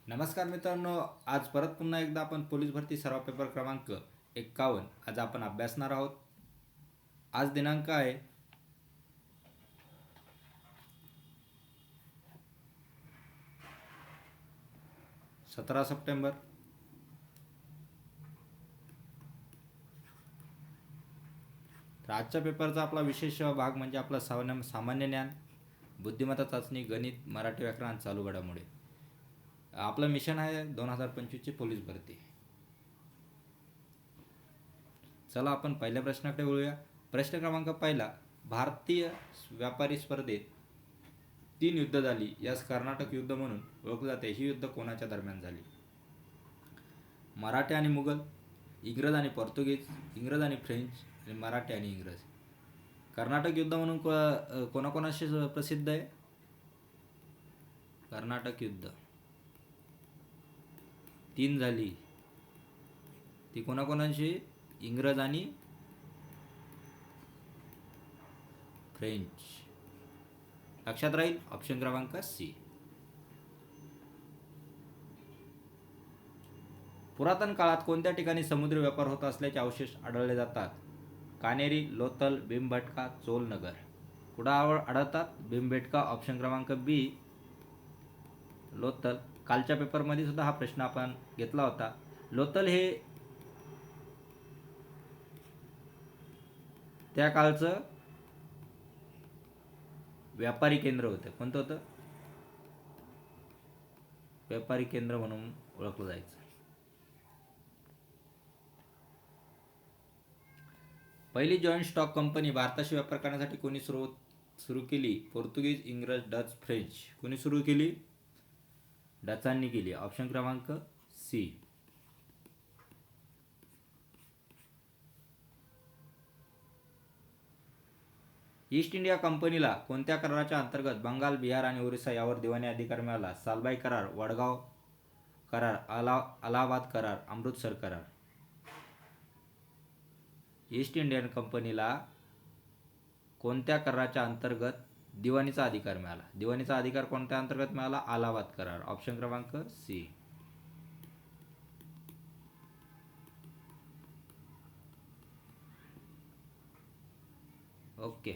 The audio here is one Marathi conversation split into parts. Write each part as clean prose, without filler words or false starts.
नमस्कार मित्रांनो, आज परत पुन्हा एकदा आपण पोलीस भरती सराव पेपर क्रमांक 51 आज आपण अभ्यासणार आहोत. आज दिनांक आहे 17 सप्टेंबर. तर आजच्या पेपरचा आपला विशेष भाग म्हणजे आपला सामान्य ज्ञान, बुद्धिमत्ता चाचणी, गणित, मराठी व्याकरण, चालू घडामोडी. आपलं मिशन आहे 2025ची पोलीस भरती. चला आपण पहिल्या प्रश्नाकडे वळूया. प्रश्न क्रमांक पहिला, भारतीय व्यापारी स्पर्धेत 3 युद्ध झाली, यास कर्नाटक युद्ध म्हणून ओळखले जाते. ही युद्ध कोणाच्या दरम्यान झाली? मराठे आणि मुघल, इंग्रज आणि पोर्तुगीज, इंग्रज आणि फ्रेंच, आणि मराठे आणि इंग्रज. कर्नाटक युद्ध म्हणून कोणाकोणाशी प्रसिद्ध आहे? कर्नाटक युद्ध 3 झाली, ती कोणाकोणाशी? इंग्रज आणि फ्रेंच. लक्षात राहील ऑप्शन क्रमांक सी. पुरातन काळात कोणत्या ठिकाणी समुद्री व्यापार होत असल्याचे अवशेष आढळले जातात? कानेरी, लोथल, भीमबेटका, चोलनगर. कुठं आढळतात? भीमबेटका. ऑप्शन क्रमांक बी लोथल. कालच्या पेपरमध्ये सुद्धा हा प्रश्न आपण घेतला होता. लोथल हे त्या काळचं व्यापारी केंद्र होतं. कोणतं होतं? व्यापारी केंद्र म्हणून ओळखलं जायचं. पहिली जॉईंट स्टॉक कंपनी भारताशी व्यापार करण्यासाठी कोणी सुरू केली? पोर्तुगीज, इंग्रज, डच, फ्रेंच. कोणी सुरू केली? डचांनी केली. ऑप्शन क्रमांक सी. ईस्ट इंडिया कंपनीला कोणत्या कराराच्या अंतर्गत बंगाल, बिहार आणि ओरिसा यावर दिवाणी अधिकार मिळाला? सालबाई करार, वडगाव करार, अलाहाबाद करार, अमृतसर करार. ईस्ट इंडियन कंपनीला कोणत्या कराराच्या अंतर्गत दिवाणीचा अधिकार मिळाला? दिवाणीचा अधिकार कोणत्या अंतर्गत मिळाला? अलाहाबाद करार. ऑप्शन क्रमांक सी. ओके.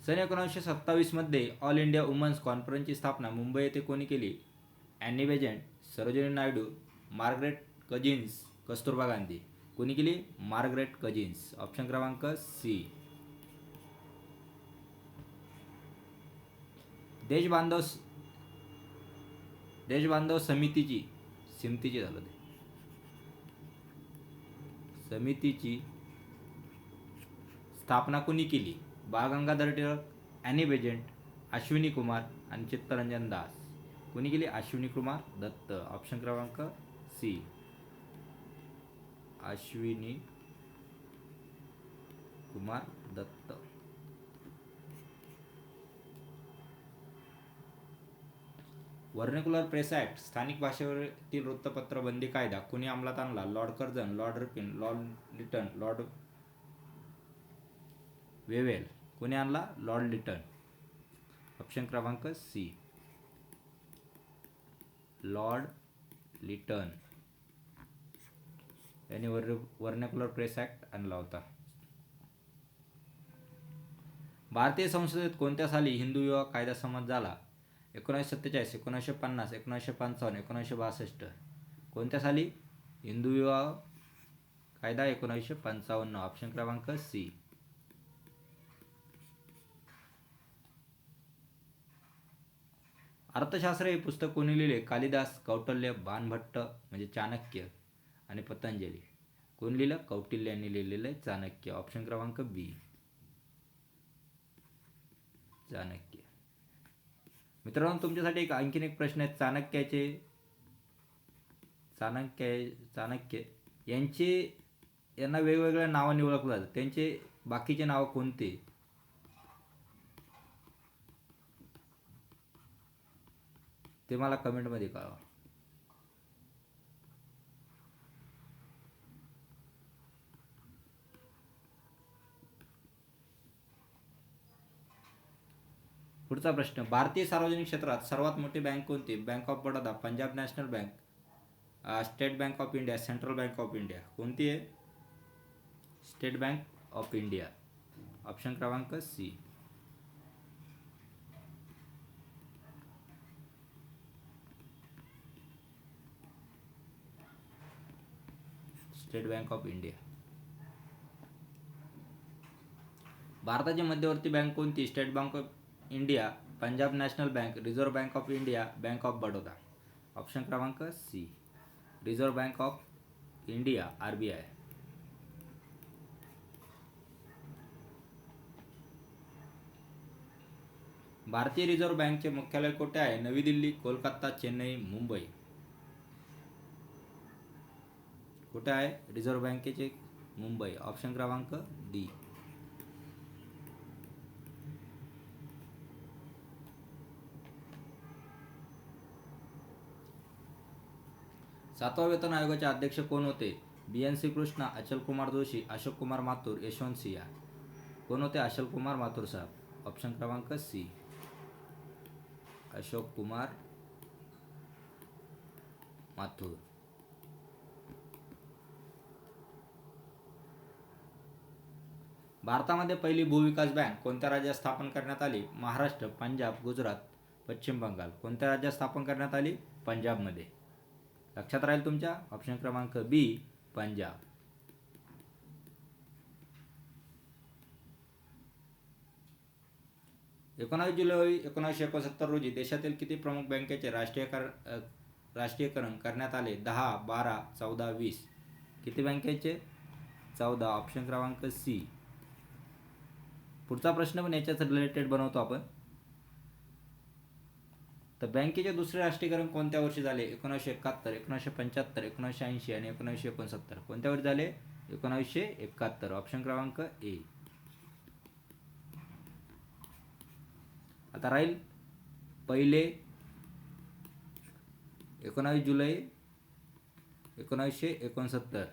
सन 1927 मध्ये ऑल इंडिया वुमन्स कॉन्फरन्सची स्थापना मुंबई येथे कोणी केली? Annie Besant, Sarojini Naidu, Margaret Cousins, Kasturba Gandhi. कोणी केली? Margaret Cousins. ऑप्शन क्रमांक सी. देशबांधव समितीची झालं ते समितीची स्थापना कोणी केली? बाळ गंगाधर टिळक, ॲनी बेझंट, अश्विनी कुमार आणि चित्तरंजन दास. कोणी केली? अश्विनी कुमार दत्त. ऑप्शन क्रमांक C. Ashwini Kumar Dutt. Vernacular press act, स्थानिक भाषेवरील वृत्तपत्र बंदी कायदा कोणी अंमलात आणला? Lord Curzon, Lord Ripon, Lord Lytton, Lord Wavell. कोणी आणला? Lord Lytton. ऑप्शन क्रमांक सी. लॉर्ड लिटन यांनी व्हर्नाक्युलर प्रेस ॲक्ट आणला होता. भारतीय संसदेत कोणत्या साली हिंदू विवाह कायदा संमत झाला? 1947, 1950, 1955, 1962. कोणत्या साली? हिंदू विवाह कायदा 1955. ऑप्शन क्रमांक सी. अर्थशास्त्र हे पुस्तक कोणी लिहिले? कालिदास, कौटिल्य, बाणभट्ट म्हणजे चाणक्य आणि पतंजली. कोण लिहिलं? कौटिल्यांनी लिहिलेलं आहे चाणक्य. ऑप्शन क्रमांक बी. चाणक्य. मित्रांनो, तुमच्यासाठी आणखीन एक प्रश्न आहे. चाणक्य यांना वेगवेगळ्या नावाने ओळखलं जातं. त्यांचे बाकीचे नाव कोणते? ते मला कमेंटमध्ये कळवा. पुढचा प्रश्न, भारतीय सार्वजनिक क्षेत्रात सर्वात मोठी बँक कोणती? Bank of Baroda, Punjab national bank, state bank of India, central bank of India. कोणती आहे? State bank of India. Option क्रमांक C. State bank of India. भारताची मध्यवर्ती बँक कोणती? State bank of India, Punjab national bank, reserve bank of India, bank of Baroda. Option क्रमांक C. Reserve bank of India, RBI. भारतीय रिझर्व्ह बँकचे मुख्यालय कुठे आहे? नवी दिल्ली, कोलकाता, चेन्नई, मुंबई. कुठे आहे रिझर्व्ह बँकेचे? मुंबई. ऑप्शन क्रमांक डी. सातवा वेतन आयोगाचे अध्यक्ष कोण होते? BNC कृष्णा, अचल कुमार जोशी, अशोक कुमार माथुर, यशवंत सिन्हा. कोण होते? अचल कुमार माथुर साहेब. ऑप्शन क्रमांक सी. अशोक कुमार माथुर. भारतामध्ये पहिली भूविकास बँक कोणत्या राज्यात स्थापन करण्यात आली? महाराष्ट्र, पंजाब, गुजरात, पश्चिम बंगाल. कोणत्या राज्यात स्थापन करण्यात आली? पंजाबमध्ये. लक्षात राहील तुमच्या. ऑप्शन क्रमांक बी, पंजाब. एकोणावीस जुलै 1969 रोजी देशातील किती प्रमुख बँकेचे राष्ट्रीयकरण करण्यात आले? 10, 12, 14, 20. किती बँकेचे? 14. ऑप्शन क्रमांक सी. पुढचा प्रश्न पण याच्याच रिलेटेड बनवतो आपण. तर बँकेचे दुसरे राष्ट्रीयकरण कोणत्या वर्षी झाले? 1971, 1975, 1980 आणि 1969. कोणत्या वर्षी झाले? 1971. ऑप्शन क्रमांक ए. आता राहील पहिले 19 जुलै 1969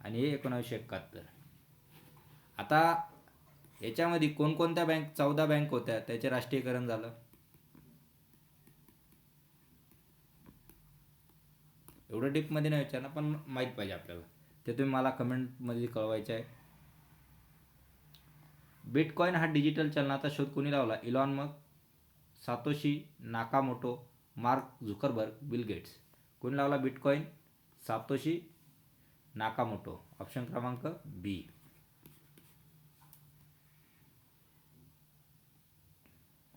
आणि हे 1971. आता याच्यामध्ये कोणकोणत्या बँक? 14 बँक होत्या, त्याचे राष्ट्रीयकरण झालं. एवढं डीपमध्ये नाही विचारणार, पण माहीत पाहिजे आपल्याला. ते तुम्ही मला कमेंटमध्ये कळवायचे आहे. बिटकॉइन हा डिजिटल चलनाचा शोध कोणी लावला? Elon Musk, Satoshi Nakamoto, Mark Zuckerberg, Bill Gates. कोणी लावला बिटकॉइन? Satoshi Nakamoto. ऑप्शन क्रमांक बी.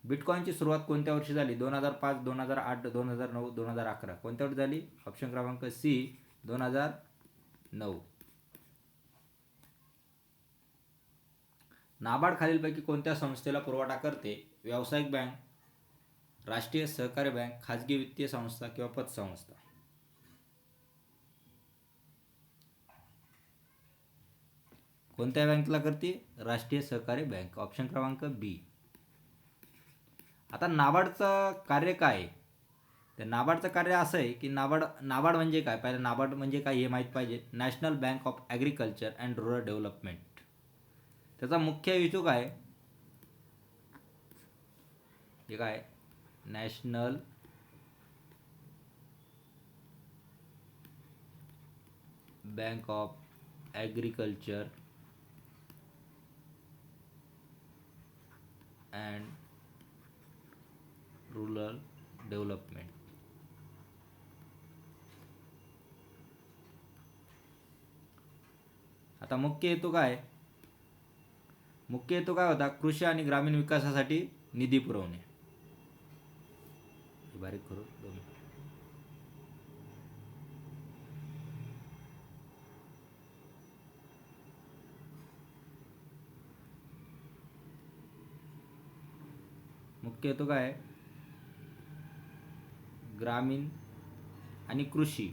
बिटकॉइनची सुरुवात कोणत्या वर्षी झाली? 2005, 2008, 2009, 2011. कोणत्या वर्षी झाली? ऑप्शन क्रमांक सी, 2009. नाबार्ड खालीलपैकी कोणत्या संस्थेला पुरवठा करते? व्यावसायिक बँक, राष्ट्रीय सहकारी बँक, खाजगी वित्तीय संस्था किंवा पतसंस्था. कोणत्या बँकेला करते? राष्ट्रीय सहकारी बँक. ऑप्शन क्रमांक बी. आता नाबार्डचं कार्य काय आहे? तर नाबार्डचं कार्य असं आहे की नाबार्ड म्हणजे काय? पहिलं नाबार्ड म्हणजे काय हे माहीत पाहिजे. National bank of agriculture and rural development. त्याचा मुख्य हेतू काय? हे काय? National bank of agriculture and rural development. आता मुख्य हेतू काय? मुख्य हेतू काय होता? कृषी आणि ग्रामीण विकासासाठी निधी पुरवणे. बारीक करू. मुख्य हेतू काय? ग्रामीण आणि कृषी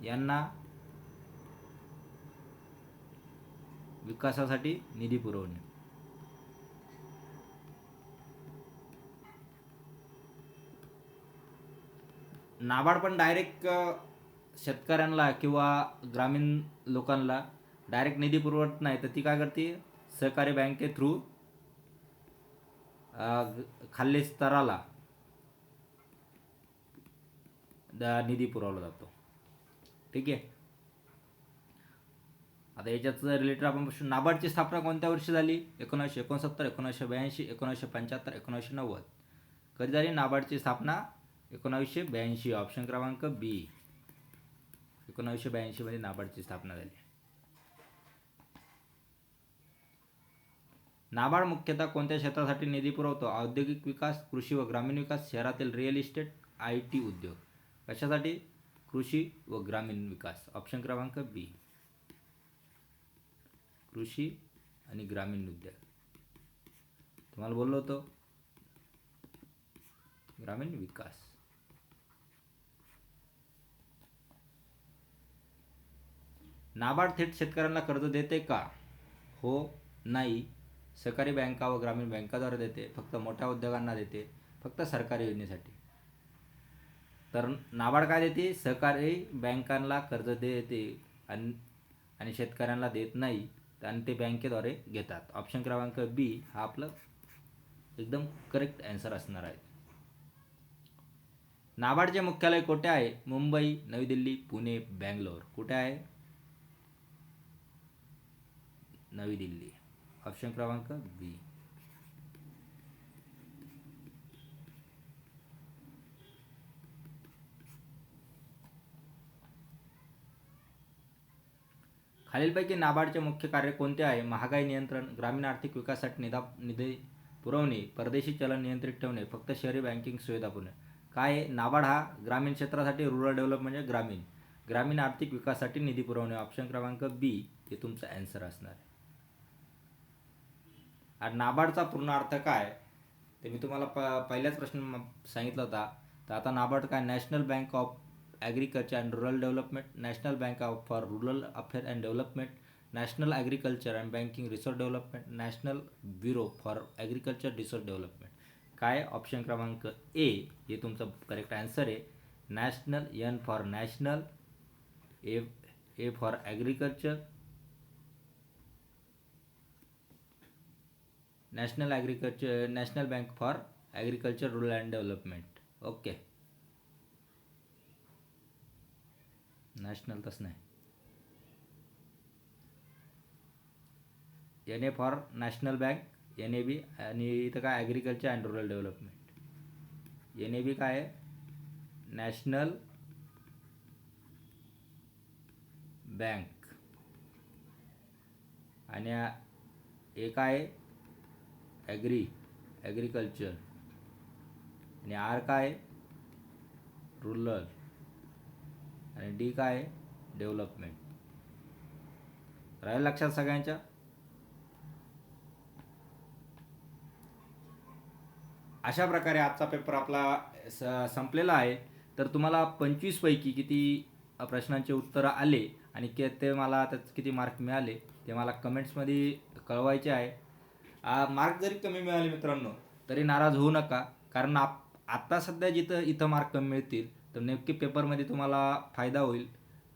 यांना विकासासाठी निधी पुरवणे. नाबार्ड पण डायरेक्ट शेतकऱ्यांना किंवा ग्रामीण लोकांना डायरेक्ट निधी पुरवत नाही, तर ती काय करते, सहकारी बँके थ्रू खाली स्तराला निधी पुरवला जातो. ठीक आहे. आता याच्यात रिलेटेड आपण नाबार्डची स्थापना कोणत्या वर्षी झाली? 1969, 1982, 1975, 1990. कधी झाली नाबार्डची स्थापना? 1982. ऑप्शन क्रमांक बी, 1982 मध्ये नाबार्डची स्थापना झाली. नाबार्ड मुख्यतः कोणत्या क्षेत्रासाठी निधी पुरवतो? औद्योगिक विकास, कृषी व ग्रामीण विकास, शहरातील रिअल इस्टेट, IT उद्योग. कशासाठी? कृषी व ग्रामीण विकास. ऑप्शन क्रमांक बी, कृषी आणि ग्रामीण उद्योग. तुम्हाला बोललो होतो ग्रामीण विकास. नाबार्ड थेट शेतकऱ्यांना कर्ज देते का? हो, नाही. सहकारी बँका व ग्रामीण बँकाद्वारे देते, फक्त मोठ्या उद्योगांना देते, फक्त सरकारी योजनेसाठी. तर नाबार्ड काय देते? सहकारी बँकांना कर्ज देते आणि शेतकऱ्यांना देत नाही, आणि ते बँकेद्वारे घेतात. ऑप्शन क्रमांक बी हा आपलं एकदम करेक्ट आन्सर असणार आहे. नाबार्डचे मुख्यालय कुठे आहे? मुंबई, नवी दिल्ली, पुणे, बँगलोर. कुठे आहे? नवी दिल्ली. ऑप्शन क्रमांक बी. खालीलपैकी नाबार्डचे मुख्य कार्य कोणते आहे? महागाई नियंत्रण, ग्रामीण आर्थिक विकासासाठी निधी पुरवणे, परदेशी चलन नियंत्रित ठेवणे, फक्त शहरी बँकिंग सुविधा पुरवणे. काय आहे? नाबार्ड हा ग्रामीण क्षेत्रासाठी, रूरल डेव्हलपमेंट म्हणजे ग्रामीण आर्थिक विकासासाठी निधी पुरवणे. ऑप्शन क्रमांक बी हे तुमचा आन्सर असणार आहे. आणि नाबार्डचा पूर्ण अर्थ काय ते मी तुम्हाला पहिल्याच प्रश्न सांगितला होता. तर आता नाबार्ड काय? National bank of agriculture and rural development, national bank for rural affair and development, national agriculture and banking resource development, national bureau for agriculture resource development. काय? ऑप्शन क्रमांक ए हे तुमचं करेक्ट आन्सर आहे. National, N for national, A for agriculture, national bank for agriculture rural and development. Okay. National तसं नाही. NA for national bank, NAB. आणि इथं काय? Agriculture and rural development. NAB काय आहे? National bank. आणि ए काय आहे? ॲग्रिकल्चर. आणि आर काय? रूरल. आणि डी काय? डेव्हलपमेंट. राहील लक्षात सगळ्यांच्या? अशा प्रकारे आजचा पेपर आपला संपलेला आहे. तर तुम्हाला 25 पैकी किती प्रश्नांचे उत्तरं आले आणि ते मला त्यात किती मार्क मिळाले ते मला कमेंट्समध्ये कळवायचे आहे. मार्क जरी कमी मिळाले मित्रांनो तरी नाराज होऊ नका, कारण आत्ता सध्या इथं मार्क कमी मिळतील तर नेमके पेपरमध्ये तुम्हाला फायदा होईल.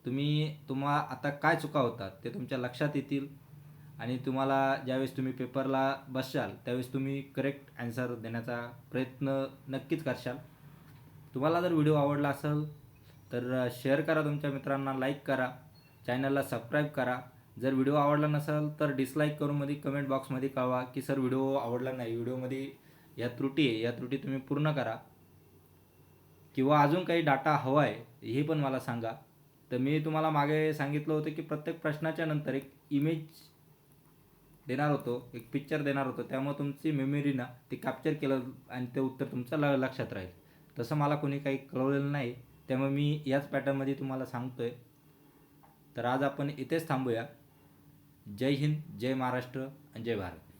तुम्हाला आता काय चुका होतात ते तुमच्या लक्षात येतील आणि तुम्हाला ज्यावेळेस तुम्ही पेपरला बसशाल त्यावेळेस तुम्ही करेक्ट आन्सर देण्याचा प्रयत्न नक्कीच करशाल. तुम्हाला जर व्हिडिओ आवडला असेल तर शेअर करा, तुमच्या मित्रांना लाईक करा, चॅनलला सबस्क्राईब करा. जर व्हिडिओ आवडला नसेल तर डिसलाईक करून मध्ये कमेंट बॉक्समध्ये कळवा की सर व्हिडिओ आवडला नाही, व्हिडिओमध्ये या त्रुटी आहे, या त्रुटी तुम्ही पूर्ण करा, किंवा अजून काही डाटा हवा आहे हे पण मला सांगा. तर मी तुम्हाला मागे सांगितलं होतं की प्रत्येक प्रश्नाच्या नंतर एक इमेज देणार होतो, एक पिक्चर देणार होतो, त्यामुळे तुमची मेमरीनं ते कॅप्चर केलं आणि ते उत्तर तुमचं लक्षात राहील. तसं मला कोणी काही कळवलेलं नाही, त्यामुळे मी याच पॅटर्नमध्ये तुम्हाला सांगतोय. तर आज आपण इथेच थांबूया. जय हिंद, जय महाराष्ट्र आणि जय भारत.